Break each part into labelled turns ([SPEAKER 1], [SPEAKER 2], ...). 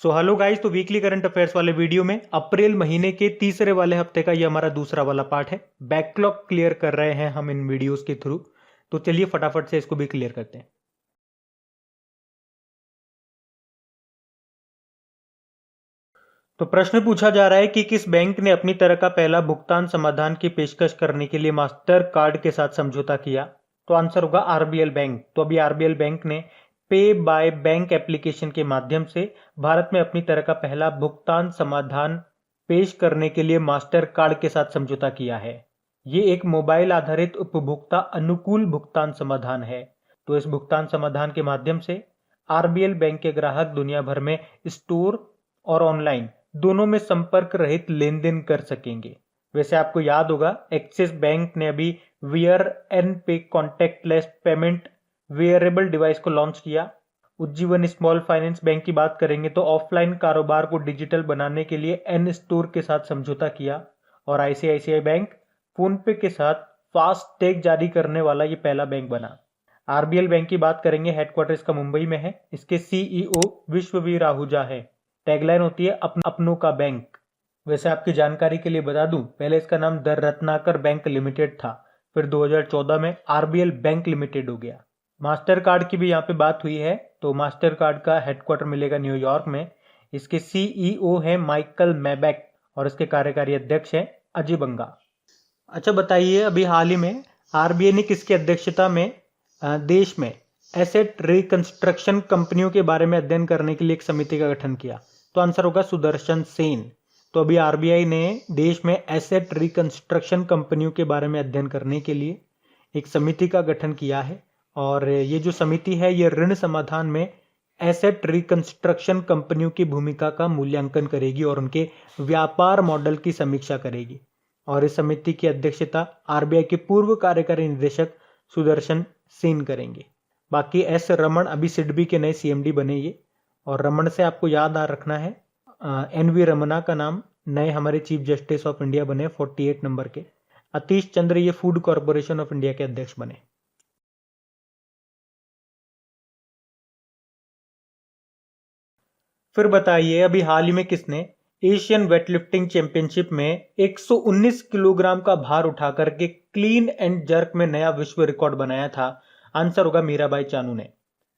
[SPEAKER 1] So hello guys, तो weekly current affairs वाले video में अप्रैल महीने के तीसरे वाले हफ्ते का ये हमारा दूसरा वाला पार्ट है। बैकलॉग क्लियर कर रहे हैं हम इन वीडियोस के थ्रू। तो चलिए फटाफट से इसको भी क्लियर करते हैं। तो प्रश्न पूछा जा रहा है कि किस बैंक ने अपनी तरह का पहला भुगतान समाधान की पेशकश करने के लिए मास्टर कार्ड के साथ समझौता किया। तो आंसर होगा आरबीएल बैंक। तो अभी आरबीएल बैंक ने पे बाय बैंक एप्लीकेशन के माध्यम से भारत में अपनी तरह का पहला भुगतान समाधान पेश करने के लिए मास्टर कार्ड के साथ समझौता किया है। ये एक मोबाइल आधारित उपभोक्ता अनुकूल भुगतान समाधान है। तो इस भुगतान समाधान के माध्यम से आरबीएल बैंक के ग्राहक दुनिया भर में स्टोर और ऑनलाइन दोनों में संपर्क रहित लेन देन कर सकेंगे। वैसे आपको याद होगा, एक्सिस बैंक ने अभी वियर एन पे कॉन्टेक्टलेस पेमेंट वेयरेबल डिवाइस को लॉन्च किया। उज्जीवन स्मॉल फाइनेंस बैंक की बात करेंगे तो ऑफलाइन कारोबार को डिजिटल बनाने के लिए एन स्टोर के साथ समझौता किया। और आईसीआईसीआई बैंक फोन पे के साथ फास्ट टैग जारी करने वाला ये पहला बैंक बना। आरबीएल बैंक की बात करेंगे, हेडक्वार्टर इसका मुंबई में है। इसके सीईओ विश्ववीर आहूजा है। टैगलाइन होती है अपनों का बैंक। वैसे आपकी जानकारी के लिए बता दूं, पहले इसका नाम द रत्नाकर बैंक लिमिटेड था, फिर 2014 में आरबीएल बैंक लिमिटेड हो गया। मास्टर कार्ड की भी यहाँ पे बात हुई है। तो मास्टर कार्ड का हेडक्वार्टर मिलेगा न्यूयॉर्क में। इसके सीईओ है माइकल मैबैक और इसके कार्यकारी अध्यक्ष है अजय बंगा। अच्छा बताइए, अभी हाल ही में आरबीआई ने किसकी अध्यक्षता में देश में एसेट रिकंस्ट्रक्शन कंपनियों के बारे में अध्ययन करने के लिए एक समिति का गठन किया? तो आंसर होगा सुदर्शन सेन। तो अभी आरबीआई ने देश में एसेट रिकंस्ट्रक्शन कंपनियों के बारे में अध्ययन करने के लिए एक समिति का गठन किया है। और ये जो समिति है ये ऋण समाधान में एसेट रिकंस्ट्रक्शन कंपनियों की भूमिका का मूल्यांकन करेगी और उनके व्यापार मॉडल की समीक्षा करेगी। और इस समिति की अध्यक्षता आरबीआई के पूर्व कार्यकारी निदेशक सुदर्शन सेन करेंगे। बाकी एस रमन अभी सिडबी के नए सीएमडी बने ये। और रमन से आपको याद आ रखना है, एनवी रमना का नाम नए हमारे चीफ जस्टिस ऑफ इंडिया बने 48 नंबर के। अतीश चंद्र ये फूड कॉर्पोरेशन ऑफ इंडिया के अध्यक्ष बने। फिर बताइए, अभी हाल ही में किसने एशियन वेटलिफ्टिंग चैंपियनशिप में 119 किलोग्राम का भार उठा करके क्लीन एंड जर्क में नया विश्व रिकॉर्ड बनाया था? आंसर होगा मीराबाई चानू ने।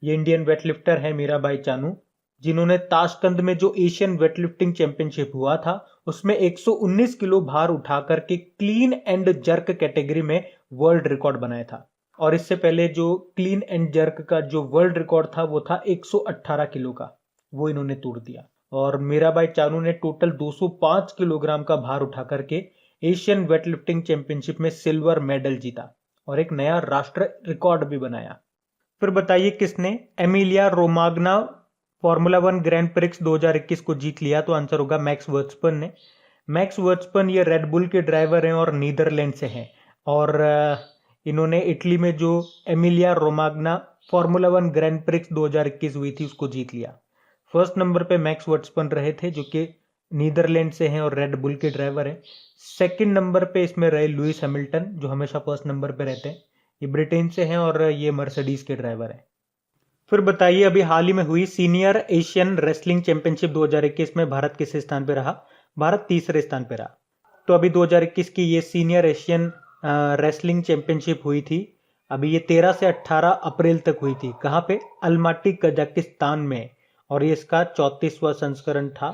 [SPEAKER 1] ये इंडियन वेटलिफ्टर है मीराबाई चानू, जिन्होंने ताशकंद में जो एशियन वेटलिफ्टिंग चैंपियनशिप हुआ था उसमें 119 किलो भार उठा करके क्लीन एंड जर्क कैटेगरी में वर्ल्ड रिकॉर्ड बनाया था। और इससे पहले जो क्लीन एंड जर्क का जो वर्ल्ड रिकॉर्ड था वो था 118 किलो का, वो इन्होंने तोड़ दिया। और मीराबाई चानू ने टोटल 205 किलोग्राम का भार उठा करके एशियन वेटलिफ्टिंग चैंपियनशिप में सिल्वर मेडल जीता और एक नया राष्ट्र रिकॉर्ड भी बनाया। फिर बताइए, किसने Emilia Romagna formula 1 grand prix 2021 को जीत लिया? तो आंसर होगा मैक्स वर्स्टपन ने। मैक्स वर्स्टपन ये रेड बुल के ड्राइवर हैं और नीदरलैंड से हैं। और इन्होंने इटली में जो Emilia Romagna formula 1 grand prix 2021 हुई थी उसको जीत लिया। फर्स्ट नंबर पे मैक्स वर्स्टपन रहे थे जो कि नीदरलैंड से हैं और रेड बुल के ड्राइवर हैं। सेकंड नंबर पे इसमें रहे लुइस हैमिल्टन, जो हमेशा फर्स्ट नंबर पे रहते हैं। ये ब्रिटेन से हैं और ये मर्सिडीज के ड्राइवर हैं। फिर बताइए, अभी हाल ही में हुई सीनियर एशियन रेसलिंग चैंपियनशिप 2021 में भारत किस स्थान पे रहा? भारत तीसरे स्थान पे रहा। तो अभी 2021 की ये सीनियर एशियन रेसलिंग चैंपियनशिप हुई थी। अभी ये 13 से 18 अप्रैल तक हुई थी। कहाँ पे? अलमाटी कजाकिस्तान में। और ये इसका 34वां संस्करण था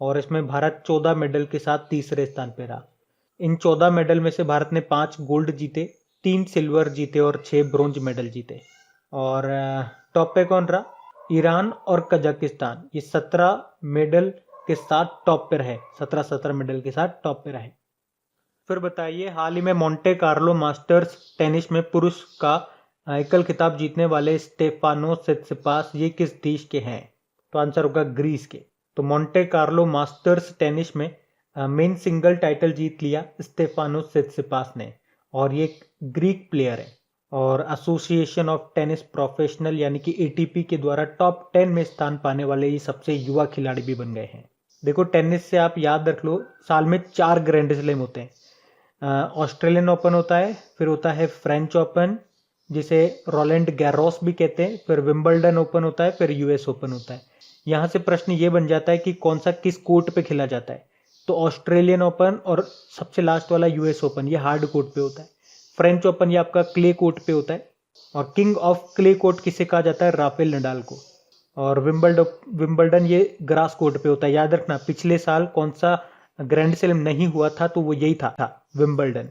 [SPEAKER 1] और इसमें भारत 14 मेडल के साथ तीसरे स्थान पे रहा। इन 14 मेडल में से भारत ने 5 गोल्ड जीते, 3 सिल्वर जीते और 6 ब्रोंज मेडल जीते। और टॉप पे कौन रहा? ईरान और कजाकिस्तान। ये 17 मेडल के साथ टॉप पे रहे, 17 मेडल के साथ टॉप पे रहे। फिर बताइए, हाल ही में मोंटे कार्लो मास्टर्स टेनिस में पुरुष का एकल खिताब जीतने वाले स्टेफानोस सित्सिपास ये किस देश के हैं? तो आंसर होगा ग्रीस के। तो मोंटे कार्लो मास्टर्स टेनिस में मेन सिंगल टाइटल जीत लिया स्टेफानोस सित्सिपास ने और ये ग्रीक प्लेयर है। और एसोसिएशन ऑफ टेनिस प्रोफेशनल यानी कि एटीपी के द्वारा टॉप 10 में स्थान पाने वाले ये सबसे युवा खिलाड़ी भी बन गए हैं। देखो, टेनिस से आप याद रख लो, साल में 4 ग्रैंड स्लैम होते हैं। ऑस्ट्रेलियन ओपन होता है, फिर होता है फ्रेंच ओपन जिसे रोलैंड गैरोस भी कहते हैं, फिर विंबलडन ओपन होता है, फिर यूएस ओपन होता है। यहाँ से प्रश्न ये बन जाता है कि कौन सा किस कोर्ट पे खेला जाता है। तो ऑस्ट्रेलियन ओपन और सबसे लास्ट वाला यूएस ओपन, ये हार्ड कोर्ट पे होता है। फ्रेंच ओपन ये आपका क्ले कोर्ट पे होता है। और किंग ऑफ क्ले कोर्ट किसे कहा जाता है? राफेल नडाल को। और विंबलडन ये ग्रास कोर्ट पे होता है। याद रखना, पिछले साल कौन सा ग्रैंड स्लैम नहीं हुआ था, तो वो यही था विंबलडन।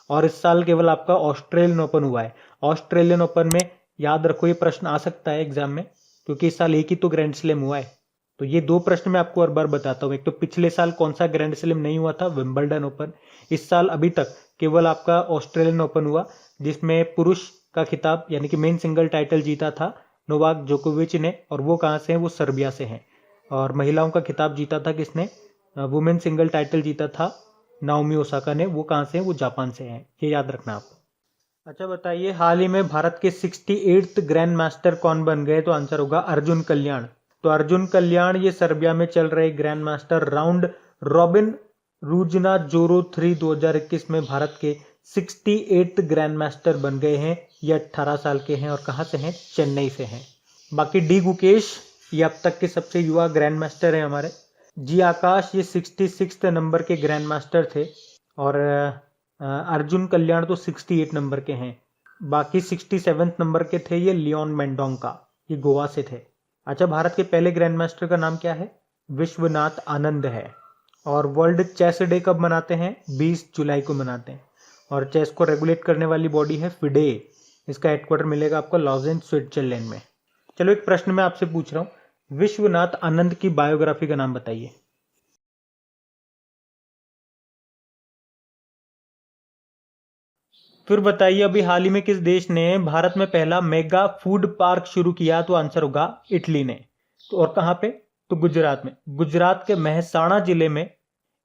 [SPEAKER 1] और इस साल केवल आपका ऑस्ट्रेलियन ओपन हुआ है। ऑस्ट्रेलियन ओपन में याद रखो, ये प्रश्न आ सकता है एग्जाम में, क्योंकि इस साल एक ही तो ग्रैंड स्लैम हुआ है। तो ये दो प्रश्न मैं आपको हर बार बताता हूँ। एक तो पिछले साल कौन सा ग्रैंड स्लैम नहीं हुआ था? Wimbledon open. इस साल अभी तक केवल आपका ऑस्ट्रेलियन ओपन हुआ, जिसमें पुरुष का खिताब यानी कि मेन सिंगल टाइटल जीता था नोवाक जोकोविच ने, और वो कहाँ से हैं? वो सर्बिया से हैं। और महिलाओं का खिताब जीता था किसने? वुमेन सिंगल टाइटल जीता था नाओमी ओसाका ने। वो कहाँ से हैं? वो जापान से हैं। ये याद रखना आप। अच्छा बताइए, हाल ही में भारत के 68th ग्रैंड मास्टर कौन बन गए? तो आंसर होगा अर्जुन कल्याण। तो अर्जुन कल्याण ये सर्बिया में चल रहे ग्रैंड मास्टर राउंड रॉबिन रूजना जोरो 3 2021 में भारत के 68th ग्रैंड मास्टर बन गए हैं। ये 18 साल के हैं और कहाँ से हैं? चेन्नई से हैं। बाकी डी गुकेश ये अब तक के सबसे युवा ग्रैंड मास्टर हैं हमारे। जी आकाश ये 66 नंबर के ग्रैंड मास्टर थे। और अर्जुन कल्याण तो 68 नंबर के हैं। बाकी 67 नंबर के थे ये लियोन मेंडोंका, ये गोवा से थे। अच्छा, भारत के पहले ग्रैंड मास्टर का नाम क्या है? विश्वनाथ आनंद है। और वर्ल्ड चेस डे कब मनाते हैं? 20 जुलाई को मनाते हैं। और चेस को रेगुलेट करने वाली बॉडी है फिडे। इसका हेडक्वार्टर मिलेगा आपको लॉजेन स्विट्जरलैंड में। चलो एक प्रश्न मैं आपसे पूछ रहा हूँ, विश्वनाथ आनंद की बायोग्राफी का नाम बताइए। फिर बताइए, अभी हाल ही में किस देश ने भारत में पहला मेगा फूड पार्क शुरू किया? तो आंसर होगा इटली ने। तो और कहाँ पे? तो गुजरात में। गुजरात के मेहसाणा जिले में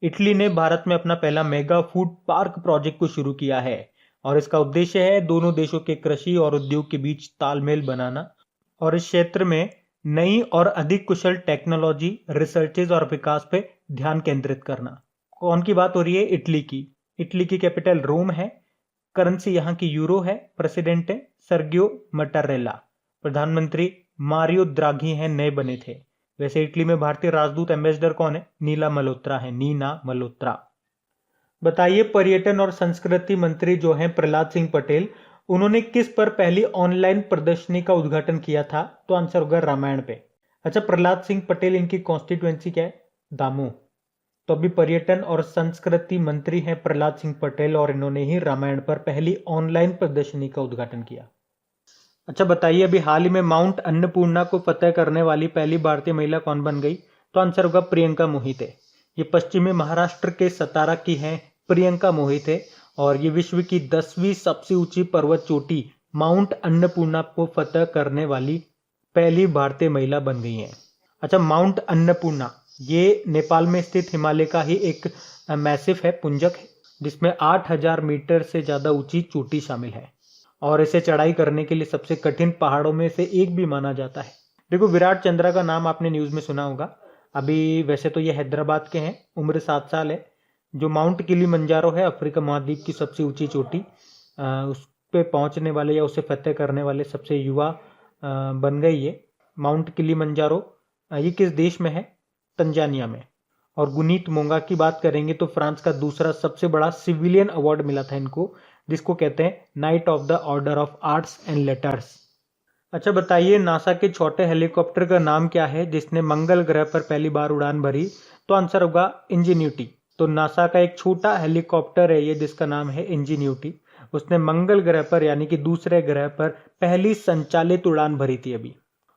[SPEAKER 1] इटली ने भारत में अपना पहला मेगा फूड पार्क प्रोजेक्ट को शुरू किया है। और इसका उद्देश्य है दोनों देशों के कृषि और उद्योग के बीच तालमेल बनाना और इस क्षेत्र में नई और अधिक कुशल टेक्नोलॉजी, रिसर्चेज और विकास पे ध्यान केंद्रित करना। कौन की बात हो रही है? इटली की। इटली की कैपिटल रोम है। करेंसी यहाँ की यूरो है। प्रेसिडेंट है सर्गियो मटारेला। प्रधानमंत्री मारियो द्राघी हैं, नए बने थे। वैसे इटली में भारतीय राजदूत एम्बेसडर कौन है? नीला मल्होत्रा है, नीना मल्होत्रा। बताइए, पर्यटन और संस्कृति मंत्री जो हैं प्रहलाद सिंह पटेल, उन्होंने किस पर पहली ऑनलाइन प्रदर्शनी का उद्घाटन किया था? तो आंसर होगा रामायण पे। अच्छा, प्रहलाद सिंह पटेल इनकी कॉन्स्टिट्युएंसी क्या है? दामोह। तो अभी पर्यटन और संस्कृति मंत्री हैं प्रहलाद सिंह पटेल और इन्होंने ही रामायण पर पहली ऑनलाइन प्रदर्शनी का उद्घाटन किया। अच्छा बताइए, अभी हाल ही में माउंट अन्नपूर्णा को फतेह करने वाली पहली भारतीय महिला कौन बन गई? तो आंसर होगा प्रियंका मोहिते। ये पश्चिमी महाराष्ट्र के सतारा की हैं प्रियंका मोहिते और ये विश्व की 10वीं सबसे ऊंची पर्वत चोटी माउंट अन्नपूर्णा को फतेह करने वाली पहली भारतीय महिला बन गई हैं। अच्छा, माउंट अन्नपूर्णा ये नेपाल में स्थित हिमालय का ही एक मैसिफ है, पुंजक है, जिसमें 8000 मीटर से ज्यादा ऊंची चोटी शामिल है और इसे चढ़ाई करने के लिए सबसे कठिन पहाड़ों में से एक भी माना जाता है। देखो, विराट चंद्रा का नाम आपने न्यूज में सुना होगा। अभी वैसे तो ये हैदराबाद के हैं, उम्र 7 साल है। जो माउंट किलिमंजारो है अफ्रीका महाद्वीप की सबसे ऊंची चोटी, उस पे पहुंचने वाले या उसे फतेह करने वाले सबसे युवा बन गई ये माउंट किलिमंजारो। ये किस देश में है? तंजानिया में। और गुनीत मोंगा की बात करेंगे तो फ्रांस का दूसरा सबसे बड़ा सिविलियन अवार्ड मिला था इनको, जिसको कहते हैं night of the order of arts and letters. अच्छा बताइए, नासा के छोटे हेलीकॉप्टर का नाम क्या है जिसने मंगल ग्रह पर पहली बार उड़ान भरी? तो आंसर होगा इंजीन्यूटी। तो नासा का एक छोटा हेलीकॉप्टर है ये जिसका नाम है इंजीन्यूटी। उसने मंगल ग्रह पर यानी कि दूसरे ग्रह पर पहली संचालित उड़ान भरी थी अभी।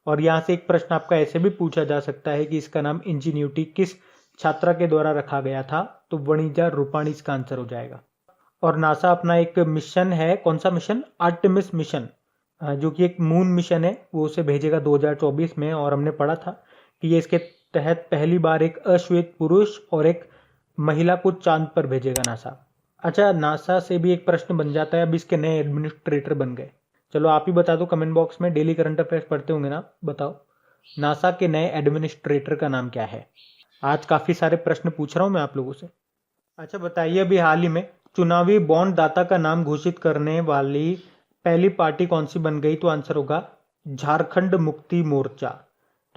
[SPEAKER 1] और यहाँ से एक प्रश्न आपका ऐसे भी पूछा जा सकता है कि इसका नाम इंजीन्यूटी किस छात्रा के द्वारा रखा गया था? तो वणिजा रूपाणी इसका आंसर हो जाएगा। और नासा अपना एक मिशन है, कौन सा मिशन? आर्टेमिस मिशन, जो कि एक मून मिशन है, वो उसे भेजेगा 2024 में। और हमने पढ़ा था कि ये इसके तहत पहली बार एक अश्वेत पुरुष और एक महिला को चांद पर भेजेगा नासा। अच्छा, नासा से भी एक प्रश्न बन जाता है, अब इसके नए एडमिनिस्ट्रेटर बन गए। चलो आप ही बता दो कमेंट बॉक्स में, डेली करंट अफेयर्स पढ़ते होंगे ना, बताओ नासा के नए एडमिनिस्ट्रेटर का नाम क्या है? आज काफी सारे प्रश्न पूछ रहा हूं मैं आप लोगों से। अच्छा बताइए, अभी हाल ही में चुनावी बॉन्ड दाता का नाम घोषित करने वाली पहली पार्टी कौन सी बन गई? तो आंसर होगा झारखंड मुक्ति मोर्चा।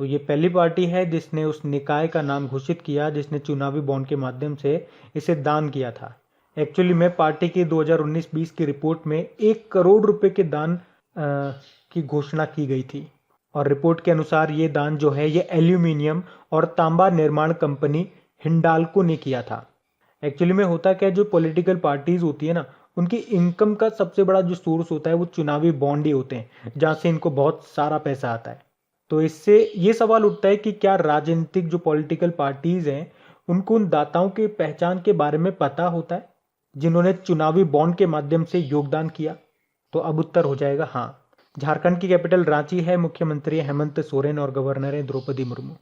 [SPEAKER 1] तो ये पहली पार्टी है जिसने उस निकाय का नाम घोषित किया जिसने चुनावी बॉन्ड के माध्यम से इसे दान किया था। एक्चुअली में पार्टी की 2019-20 की रिपोर्ट में 1 करोड़ रुपए के दान की घोषणा की गई थी। और रिपोर्ट के अनुसार ये दान जो है ये एल्यूमिनियम और तांबा निर्माण कंपनी हिंडाल्को ने किया था। एक्चुअली में होता क्या है, जो पॉलिटिकल पार्टीज होती है ना, उनकी इनकम का सबसे बड़ा जो सोर्स होता है वो चुनावी बॉन्ड ही होते हैं, जहां से इनको बहुत सारा पैसा आता है। तो इससे ये सवाल उठता है कि क्या राजनीतिक जो पॉलिटिकल पार्टीज हैं उनको उन दाताओं के पहचान के बारे में पता होता है जिन्होंने चुनावी बॉन्ड के माध्यम से योगदान किया? तो अब उत्तर हो जाएगा हाँ। झारखंड की कैपिटल रांची है, मुख्यमंत्री हेमंत सोरेन और गवर्नर है द्रौपदी मुर्मू।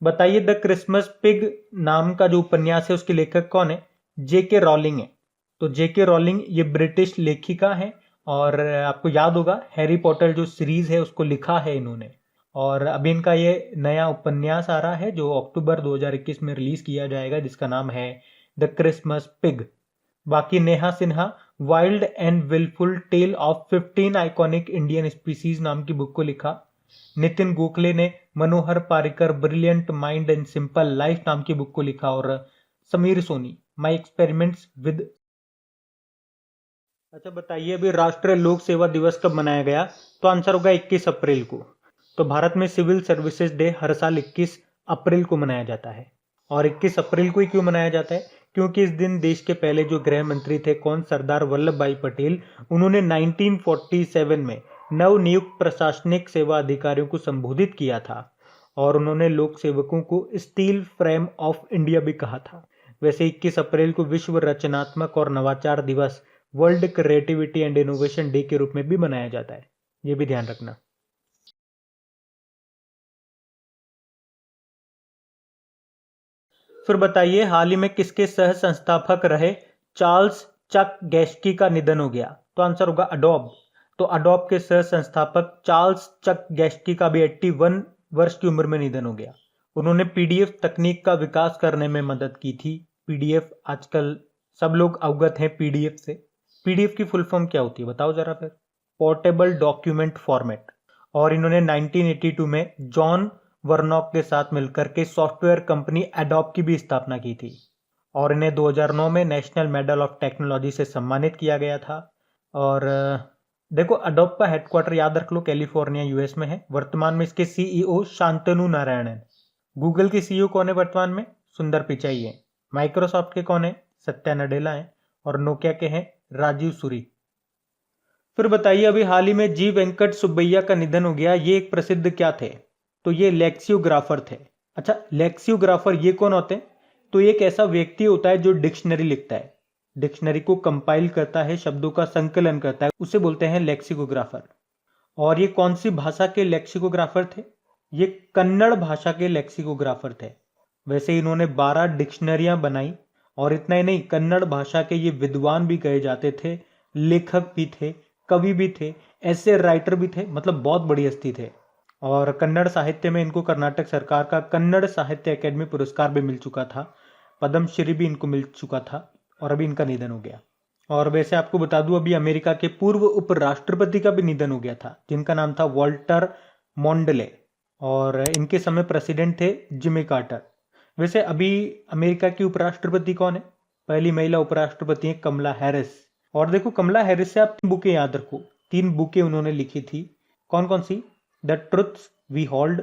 [SPEAKER 1] बताइए द क्रिसमस पिग नाम का जो उपन्यास है उसके लेखक कौन है? जेके रॉलिंग है। तो जेके रॉलिंग ये ब्रिटिश लेखिका है और आपको याद होगा हैरी पॉटर जो सीरीज है उसको लिखा है इन्होंने। और अभी इनका ये नया उपन्यास आ रहा है जो अक्टूबर 2021 में रिलीज किया जाएगा जिसका नाम है द क्रिसमस पिग। बाकी Neha Sinha wild and wilful tale of 15 iconic Indian species नाम की बुक को लिखा। नितिन गोखले ने Manohar Parrikar brilliant mind and simple life नाम की बुक को लिखा। और Sameer Soni my experiments with. अच्छा बताइए अभी राष्ट्रीय लोक सेवा दिवस कब मनाया गया? तो आंसर होगा 21 अप्रैल को। तो भारत में सिविल सर्विसेज डे हर साल 21 अप्रैल को मनाया जाता है। और 21 अप्रैल को ही क्यों मनाया जाता है? क्योंकि इस दिन देश के पहले जो गृह मंत्री थे कौन? सरदार वल्लभ भाई पटेल। उन्होंने 1947 में नवनियुक्त प्रशासनिक सेवा अधिकारियों को संबोधित किया था और उन्होंने लोक सेवकों को स्टील फ्रेम ऑफ इंडिया भी कहा था। वैसे 21 अप्रैल को विश्व रचनात्मक और नवाचार दिवस world creativity and innovation day के रूप में भी मनाया जाता है, ये भी ध्यान रखना। फिर बताइए हाल ही में किसके सह संस्थापक रहे चार्ल्स चक गैस्की का निधन हो गया? तो आंसर होगा अडोब। तो अडोब के सह संस्थापक चार्ल्स चक गैस्की का भी 81 वर्ष की उम्र में निधन हो गया। उन्होंने पीडीएफ तकनीक का विकास करने में मदद की थी। पीडीएफ आजकल सब लोग अवगत हैं पीडीएफ से। पीडीएफ की फुल फॉर्म क्या होती है बताओ जरा फिर? Portable document format. और इन्होंने 1982 में जॉन वर्नॉक के साथ मिलकर के सॉफ्टवेयर कंपनी एडोब की भी स्थापना की थी। और इन्हें 2009 में नेशनल मेडल ऑफ टेक्नोलॉजी से सम्मानित किया गया था। और देखो एडोब का हेडक्वार्टर याद रख लो कैलिफोर्निया यूएस में है। वर्तमान में इसके सीईओ शांतनु नारायणन। गूगल के सीईओ कौन है वर्तमान में? सुंदर पिचाई है। माइक्रोसॉफ्ट के कौन है? सत्या नडेला है। और नोकिया के हैं राजीव सूरी। फिर बताइए अभी हाल ही में जी वेंकट सुब्बैया का निधन हो गया। ये एक प्रसिद्ध क्या थे? तो ये लेक्सियोग्राफर थे। अच्छा लेक्सियोग्राफर ये कौन होते हैं? तो ये एक ऐसा व्यक्ति होता है जो डिक्शनरी लिखता है, डिक्शनरी को कंपाइल करता है, शब्दों का संकलन करता है, उसे बोलते हैं लेक्सिकोग्राफर। और ये कौन सी भाषा के लेक्सिकोग्राफर थे? ये कन्नड़ भाषा के लेक्सिकोग्राफर थे। वैसे इन्होंने 12 डिक्शनरियां बनाई। और इतना ही नहीं, कन्नड़ भाषा के ये विद्वान भी कहे जाते थे, लेखक भी थे, कवि भी थे, ऐसे राइटर भी थे, मतलब बहुत बड़ी हस्ती थे। और कन्नड़ साहित्य में इनको कर्नाटक सरकार का कन्नड़ साहित्य अकेडमी पुरस्कार भी मिल चुका था, पद्मश्री भी इनको मिल चुका था। और अभी इनका निधन हो गया। और वैसे आपको बता दूं अभी अमेरिका के पूर्व उपराष्ट्रपति का भी निधन हो गया था जिनका नाम था वॉल्टर मोंडले। और इनके समय प्रेसिडेंट थे जिमी कार्टर। वैसे अभी अमेरिका की उपराष्ट्रपति कौन है? पहली महिला उपराष्ट्रपति है कमला हैरिस। और देखो कमला हैरिस से आप 3 बुकें याद रखो। 3 बुकें उन्होंने लिखी थी। कौन कौन सी? The truths we hold,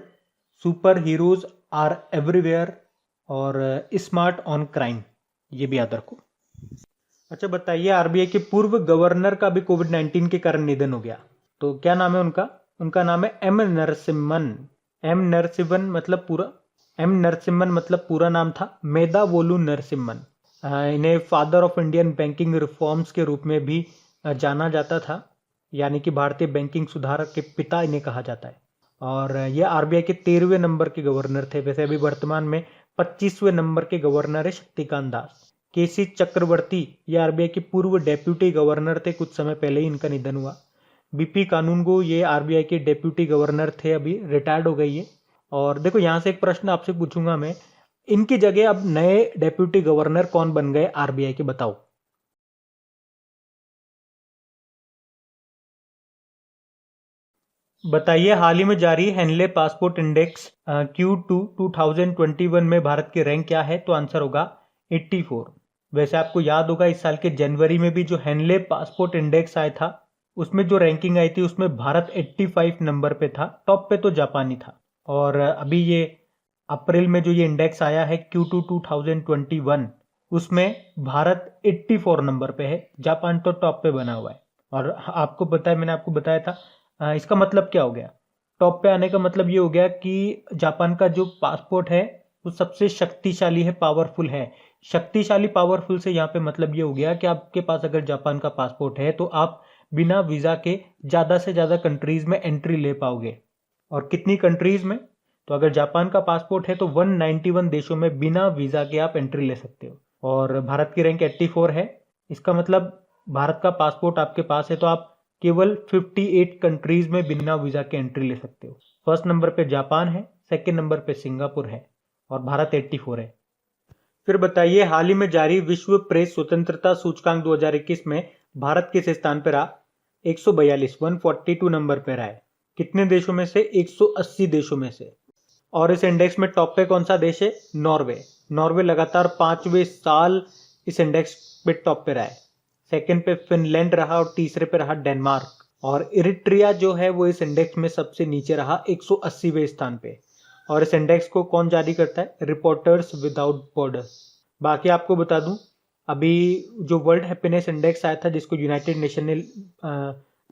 [SPEAKER 1] super heroes are everywhere और स्मार्ट ऑन क्राइम, ये भी याद रखो। अच्छा बताइए आरबीआई के पूर्व गवर्नर का भी कोविड-19 के कारण निधन हो गया। तो क्या नाम है उनका? उनका नाम है एम नरसिम्हन। एम नरसिम्हन मतलब पूरा नाम था मेदावोलु नरसिम्हन। इन्हें father of Indian banking reforms के रूप में भी जाना जाता था, यानी कि भारतीय बैंकिंग सुधार के पिता इन्हें कहा जाता है। और ये आरबीआई के 13वें नंबर के गवर्नर थे। वैसे अभी वर्तमान में 25वें नंबर के गवर्नर है शक्तिकांत दास। केसी चक्रवर्ती ये आरबीआई के पूर्व डेप्यूटी गवर्नर थे, कुछ समय पहले ही इनका निधन हुआ। बीपी कानूनगो ये आरबीआई के डेप्यूटी गवर्नर थे, अभी रिटायर्ड हो गई है। और देखो यहां से एक प्रश्न आपसे पूछूंगा मैं, इनकी जगह अब नए डेप्यूटी गवर्नर कौन बन गए आरबीआई के, बताओ। बताइए हाल ही में जारी हेनले पासपोर्ट इंडेक्स Q2 2021 में भारत की रैंक क्या है? तो आंसर होगा 84। वैसे आपको याद होगा इस साल के जनवरी में भी जो हेनले पासपोर्ट इंडेक्स आया था उसमें जो रैंकिंग आई थी उसमें भारत 85 नंबर पे था। टॉप पे तो जापान ही था। और अभी ये अप्रैल में जो ये इंडेक्स आया है Q2 2021 उसमें भारत 84 नंबर पे है। जापान तो टॉप पे बना हुआ है। और आपको पता है मैंने आपको बताया था इसका मतलब क्या हो गया? टॉप पे आने का मतलब ये हो गया कि जापान का जो पासपोर्ट है वो सबसे शक्तिशाली है, पावरफुल है। शक्तिशाली पावरफुल से यहाँ पे मतलब ये हो गया कि आपके पास अगर जापान का पासपोर्ट है तो आप बिना वीजा के ज्यादा से ज्यादा कंट्रीज में एंट्री ले पाओगे। और कितनी कंट्रीज में? तो अगर जापान का पासपोर्ट है तो 191 देशों में बिना वीजा के आप एंट्री ले सकते हो। और भारत की रैंक 84 है। इसका मतलब भारत का पासपोर्ट आपके पास है तो आप केवल 58 कंट्रीज में बिना वीजा के एंट्री ले सकते हो। फर्स्ट नंबर पे जापान है, सेकंड नंबर पे सिंगापुर है और भारत 84 है। फिर बताइए हाल ही में जारी विश्व प्रेस स्वतंत्रता सूचकांक 2021 में भारत किस स्थान पर रहा? 142 142 नंबर पे रहा है। कितने देशों में से? 180 देशों में से। और इस इंडेक्स में टॉप पे कौन सा देश है? नॉर्वे। नॉर्वे लगातार 5वें साल इस इंडेक्स पे टॉप पे रहा है। सेकंड पे फिनलैंड रहा और तीसरे पे रहा डेनमार्क। और इरिट्रिया जो है वो इस इंडेक्स में सबसे नीचे रहा 180वें स्थान पे। और इस इंडेक्स को कौन जारी करता है? Reporters without border. बाकी आपको बता दूं अभी जो वर्ल्ड हैप्पीनेस इंडेक्स आया था जिसको यूनाइटेड नेशन ने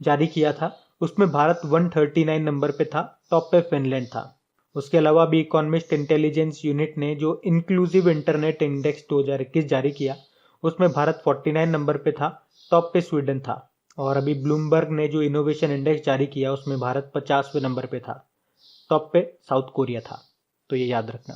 [SPEAKER 1] जारी किया था उसमें भारत 139 नंबर पे था। टॉप पे फिनलैंड था। उसके अलावा भी इकोनॉमिस्ट इंटेलिजेंस यूनिट ने जो इंक्लूसिव इंटरनेट इंडेक्स 2021 जारी किया उसमें भारत 49 नंबर पे था। टॉप पे स्वीडन था। और अभी ब्लूमबर्ग ने जो इनोवेशन इंडेक्स जारी किया उसमें भारत 50वें नंबर पे था। टॉप पे साउथ कोरिया था। तो ये याद रखना।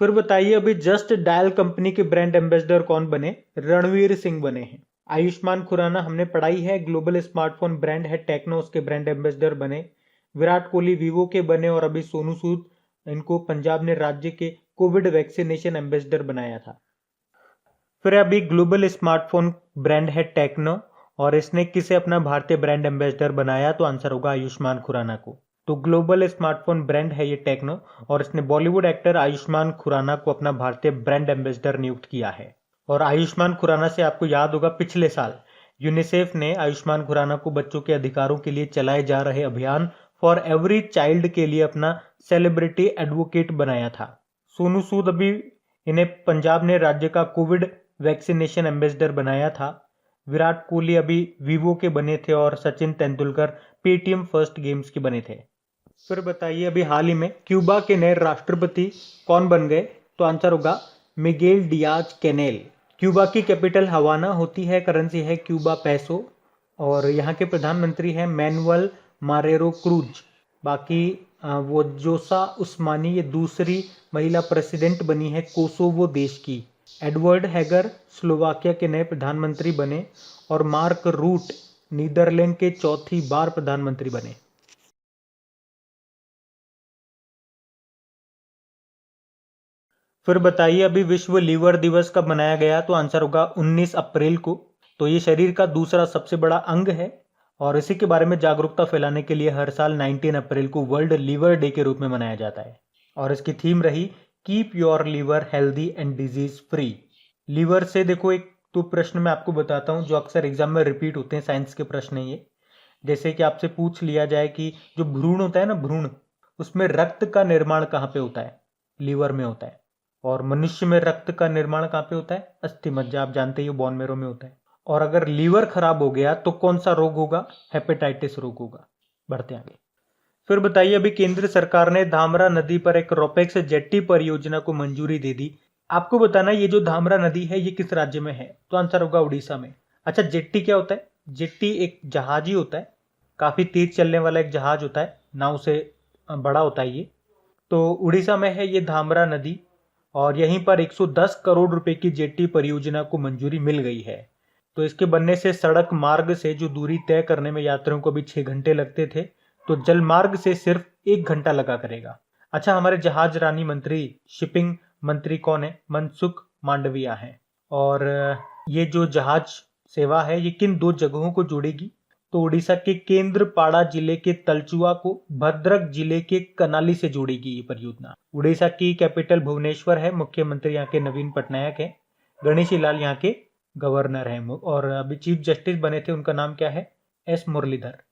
[SPEAKER 1] फिर बताइए अभी जस्ट डायल कंपनी के ब्रांड एम्बेसडर कौन बने? रणवीर सिंह बने हैं। आयुष्मान खुराना हमने पढ़ाई है, ग्लोबल स्मार्टफोन ब्रांड है टेक्नो, उसके ब्रांड एम्बेसडर बने। विराट कोहली वीवो के बने और अभी सोनू सूद इनको पंजाब ने राज्य के कोविड वैक्सीनेशन एम्बेसडर बनाया था। फिर अभी ग्लोबल स्मार्टफोन ब्रांड है टेक्नो और इसने किसे अपना भारतीय ब्रांड एम्बेसडर बनाया? तो आंसर होगा आयुष्मान खुराना को। तो ग्लोबल स्मार्टफोन ब्रांड है ये टेक्नो और इसने बॉलीवुड एक्टर आयुष्मान खुराना को अपना भारतीय ब्रांड एम्बेसडर नियुक्त किया है। और आयुष्मान खुराना से आपको याद होगा पिछले साल यूनिसेफ ने आयुष्मान खुराना को बच्चों के अधिकारों के लिए चलाए जा रहे अभियान फॉर एवरी चाइल्ड के लिए अपना सेलिब्रिटी एडवोकेट बनाया था। सोनू सूद अभी इन्हें पंजाब ने राज्य का कोविड वैक्सीनेशन एम्बेसडर बनाया था। विराट कोहली अभी वीवो के बने थे और Sachin Tendulkar Paytm first games के बने थे। फिर बताइए अभी हाल ही में क्यूबा के नए राष्ट्रपति कौन बन गए? तो आंसर होगा मिगेल डियाज कैनेल। क्यूबा की कैपिटल हवाना होती है, करेंसी है क्यूबा पैसो और यहाँ के प्रधानमंत्री हैं मैनुअल मारेरो क्रूज। बाकी वो जोसा उस्मानी ये दूसरी महिला प्रेसिडेंट बनी है कोसोवो देश की। एडवर्ड हैगर स्लोवाकिया के नए प्रधानमंत्री बने और मार्क रूट नीदरलैंड के चौथी बार प्रधानमंत्री बने। फिर बताइए अभी विश्व लीवर दिवस कब मनाया गया? तो आंसर होगा 19 अप्रैल को। तो ये शरीर का दूसरा सबसे बड़ा अंग है और इसी के बारे में जागरूकता फैलाने के लिए हर साल 19 अप्रैल को वर्ल्ड लीवर डे के रूप में मनाया जाता है। और इसकी थीम रही keep your liver healthy and disease free. Liver से देखो एक तो प्रश्न मैं आपको बताता हूँ जो अक्सर एग्जाम में रिपीट होते हैं, साइंस के प्रश्न है ये। जैसे कि आपसे पूछ लिया जाए कि जो भ्रूण होता है ना, भ्रूण, उसमें रक्त का निर्माण कहाँ पे होता है? लीवर में होता है। और मनुष्य में रक्त का निर्माण कहाँ पे होता है? अस्थि मज्जा, आप जानते ही हो बोन मैरो में होता है। और अगर लीवर खराब हो गया तो कौन सा रोग होगा? हेपेटाइटिस रोग होगा। बढ़ते हैं आगे। फिर बताइए अभी केंद्र सरकार ने धामरा नदी पर एक रोपेक्स जेट्टी परियोजना को मंजूरी दे दी। आपको बताना ये जो धामरा नदी है ये किस राज्य में है? तो आंसर होगा उड़ीसा में। अच्छा, जेट्टी क्या होता है? जेट्टी एक जहाज ही होता है, काफी तेज चलने वाला एक जहाज होता है, नाव से बड़ा होता है ये। तो उड़ीसा में है ये धामरा नदी और यहीं पर 110 करोड़ रुपए की जेट्टी परियोजना को मंजूरी मिल गई है। तो इसके बनने से सड़क मार्ग से जो दूरी तय करने में यात्रियों को भी 6 घंटे लगते थे तो जल मार्ग से सिर्फ 1 घंटा लगा करेगा। अच्छा, हमारे जहाज रानी मंत्री, शिपिंग मंत्री कौन है? मनसुख मांडविया हैं। और ये जो जहाज सेवा है ये किन दो जगहों को जोड़ेगी? तो उड़ीसा के केंद्रपाड़ा जिले के तलचुआ को भद्रक जिले के कनाली से जोड़ेगी ये परियोजना। उड़ीसा की कैपिटल भुवनेश्वर है, मुख्यमंत्री यहाँ के नवीन पटनायक है, गणेशी लाल यहाँ के गवर्नर हैं और अभी चीफ जस्टिस बने थे, उनका नाम क्या है? एस मुरलीधर।